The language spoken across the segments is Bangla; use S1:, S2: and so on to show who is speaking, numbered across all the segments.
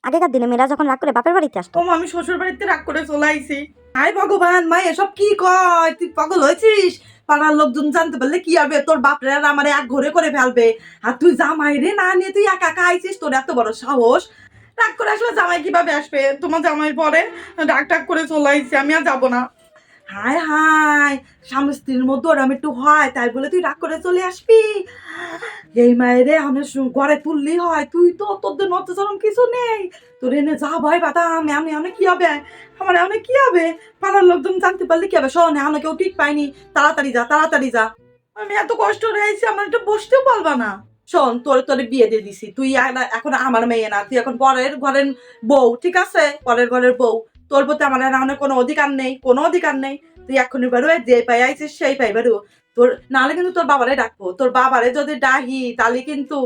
S1: আগেকার দিনে মেয়েরা যখন রাগ করে বাপের বাড়িতে আসতো।
S2: আমি শ্বশুর বাড়িতে রাগ করে চলে আইছি। হাই ভগবান, মা এসব কি কয়? তুই পাগল হয়েছিস? পাড়ার লোকজন জানতে পারলে কি হবে? তোর বাপরে আর আমার এক ঘরে করে ফেলবে। আর তুই জামাই রে না নিয়ে তুই একা একা আইছিস, তোর এত বড় সাহস। রাগ করে আসলে জামাই কিভাবে আসবে? তোমার জামাই পরে রাগ টাগ করে চলে আইছি, আমি আর যাবো না। হায় হায়, স্বামী স্ত্রীর মধ্যে ওরম একটু হয় তাই বলে তুই রাগ করে চলে আসবি? এই মায়ের রে আমি ঘরে তুললি হয়, তুই তো তোদের নতচরম কিছু নেই। তোর এনে যা ভয় বাতাম আমি আমি কি হবে? আমার এমন কি হবে? পাড়ার লোকজন জানতে পারলে কি হবে? শোন, এখন কেউ ঠিক পাইনি, তাড়াতাড়ি যা তাড়াতাড়ি যা। আমি এত কষ্ট রয়েছি, আমার একটু বসতেও পারবা না। শোন, তোরে বিয়ে দিয়ে দিছি, তুই এখন আমার মেয়ে না, তুই এখন পরের ঘরের বউ, ঠিক আছে? পরের ঘরের বউ। তোর প্রতি আমার এখন কোনো অধিকার নেই, কোনো অধিকার নেই। তুই এখনই বেরো, যে পাই আইছিস সেই পাই বেরো। তোর নাহলে কিন্তু তোর বাবারে ডাকবো, তোর বাবারে যদি ডাহি তাহলে কিন্তু।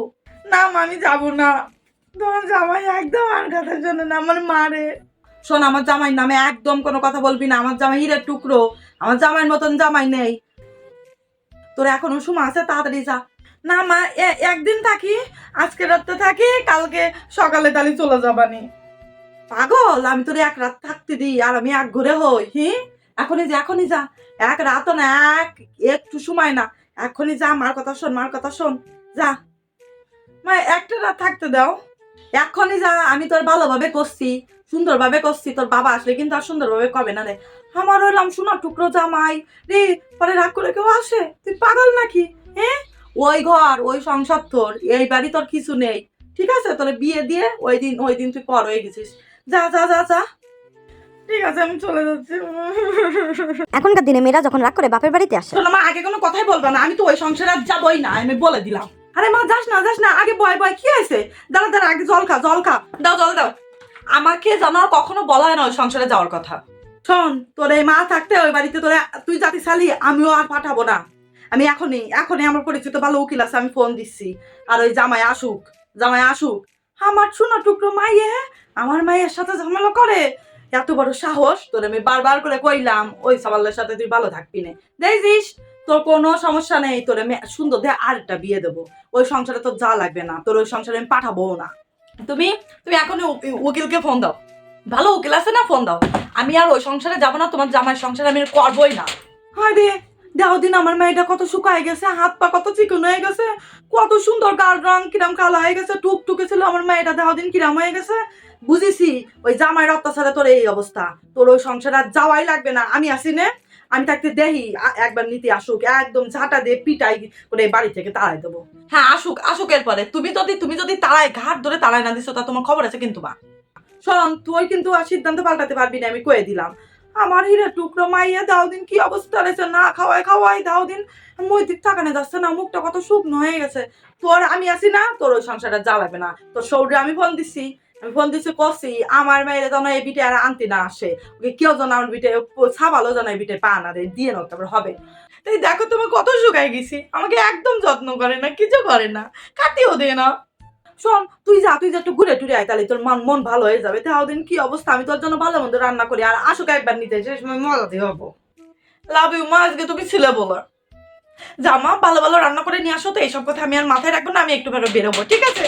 S2: না মা, আমি যাবো না। তোমার জামাই একদম আর কথার জন্য না, আমার মারে। শোন, আমার জামাই নামে একদম কোনো কথা বলবি না। আমার জামাই হীরের টুকরো, আমার জামাইয়ের মতন জামাই নেই। তোর এখনো সময় আছে, তাড়াতাড়ি যা। না মা, একদিন থাকি, আজকে রাতটা থাকি, কালকে সকালে তাহলে চলে যাবানি। পাগল, আমি তোর এক রাত থাকতে দিই আর আমি এক ঘরে হই? এখনই যা, এখনই যা। এক রাত না, একটু সময় না, এখনই যা। মার কথা শোন, মার কথা শোন, যা। মা, একটা রাত থাকতে দাও, এখনই যা। আমি তোর ভালোভাবে করছি, সুন্দরভাবে করছি। তোর বাবা আসলে কিন্তু আর সুন্দরভাবে কবে না রে। আমার হইলাম সোনার টুকরো জামাই রে, পরে রাগ করে কেউ আসে? তুই পাগল নাকি? ওই ঘর ওই সংসার তোর, এই বাড়ি তোর কিছু নেই, ঠিক আছে? তোর বিয়ে দিয়ে ওই দিন তুই পর হয়ে গেছিস। যা যা যা যা। ঠিক আছে, আমি চলে যাচ্ছি।
S1: এখনকার দিনে মেয়েরা যখন রাগ করে বাপের বাড়িতে আসে।
S2: শোনো মা, আগে কোনো কথাই বলবা না, আমি তো ওই সংসারে আর যাবোই না, আমি বলে দিলাম। আরে মা, যাস না যাস না, আগে বয় বয়, কি হয়েছে? দাঁড়া দাঁড়া, আগে জল খা, জল খা। দাও জল দাও। আমাকে জানো কখনো বলা হয় না ওই সংসারে যাওয়ার কথা। শোন, তোর এই মা থাকতে ওই বাড়িতে তোরে তুই জাতি চালি, আমিও আর পাঠাবো না। আমি এখনই এখনই আমার পরিচিত ভালো উকিল আছে, আমি ফোন দিচ্ছি। আর ওই জামাই আসুক, জামাই আসুক। আমার শোনা টুকরো মাইয়ে আমার মায়ের সাথে ঝামেলা করে, এত বড় সাহস! তোর আমি বারবার করে কইলাম ওই সাবালের সাথে তুই ভালো থাকবি না। দেখছিস, তোর কোনো সমস্যা নেই, তোর আমি সুন্দর দিয়ে আরেকটা বিয়ে দেবো। ওই সংসারে তোর যা লাগবে না, তোর ওই সংসারে আমি পাঠাবো না। তুমি তুমি এখনই উকিলকে ফোন দাও, ভালো উকিল আছে না, ফোন দাও। আমি আর ওই সংসারে যাবো না, তোমার জামাইয়ের সংসারে আমি করবোই না। হায় রে, দেহ দিন আমার মেয়েটা কত শুকায় গেছে, হাত পা কত চিকন হয়ে গেছে, কত সুন্দর গাল রং কিরাম কালো হয়ে গেছে, টুকটুকে ছিল আমার মেয়েটা, দেহ দিন কিরাম হয়ে গেছে। বুঝেছি, ওই জামাইয়ের অত্যাচারে তোর এই অবস্থা। তোর ওই সংসারে আর যাওয়াই লাগবে না, আমি আসি নে। আমি থাকতে দেহি একবার নিতে আসুক, একদম ঝাঁটা দিয়ে পিটাই করে বাড়ি থেকে তাড়াই দেবো। হ্যাঁ, আসুক আসুক। এরপরে তুমি যদি তাড়াই ঘাট ধরে তাড়াই না দিছো, তা তোমার খবর আছে কিন্তু মা। শোন, তুই কিন্তু আর সিদ্ধান্ত পাল্টাতে পারবি না, আমি কয়ে দিলাম। আমার হিরে টুকরো মাইয়া দাও দিন কি অবস্থা রয়েছে, না খাওয়াই খাওয়াই দাও দিন মই দিক তাকানে যাচ্ছে না, মুখটা কত শুকনো হয়ে গেছে। তোর আমি আসি না, তোর ওই সংসারটা যা লাগবে না। তোর সৌরে আমি ফোন দিচ্ছি, কছি আমার মেয়েরে যেন এই বিটে আর আনতে না আসে। ওকে কেউ যেন আমার বিটে ছাবালো যেন এই বিটে পা না রে, দিয়ে নাও তারপর হবে। এই দেখো তুমি কত শুকাই গেছি, আমাকে একদম যত্ন করে না, কিছু করে না, কাটিও দে না। শোন, তুই যা একটু ঘুরে টুরে আয়, তাহলে তোর মন ভালো হয়ে যাবে। তাও দিন কি অবস্থা, আমি তোর জন্য ভালো মন্দ রান্না করি, আর আসুক একবার নিতে, সে সময় মজা দিয়ে হবো। লাভ ইউ মা, আজকে তুমি ছিলে বলা। যা মা, ভালো ভালো রান্না করে নিয়ে আসো তো, এইসব কথা আমি আর মাথায় রাখবো না, আমি একটু বেরোবো, ঠিক আছে?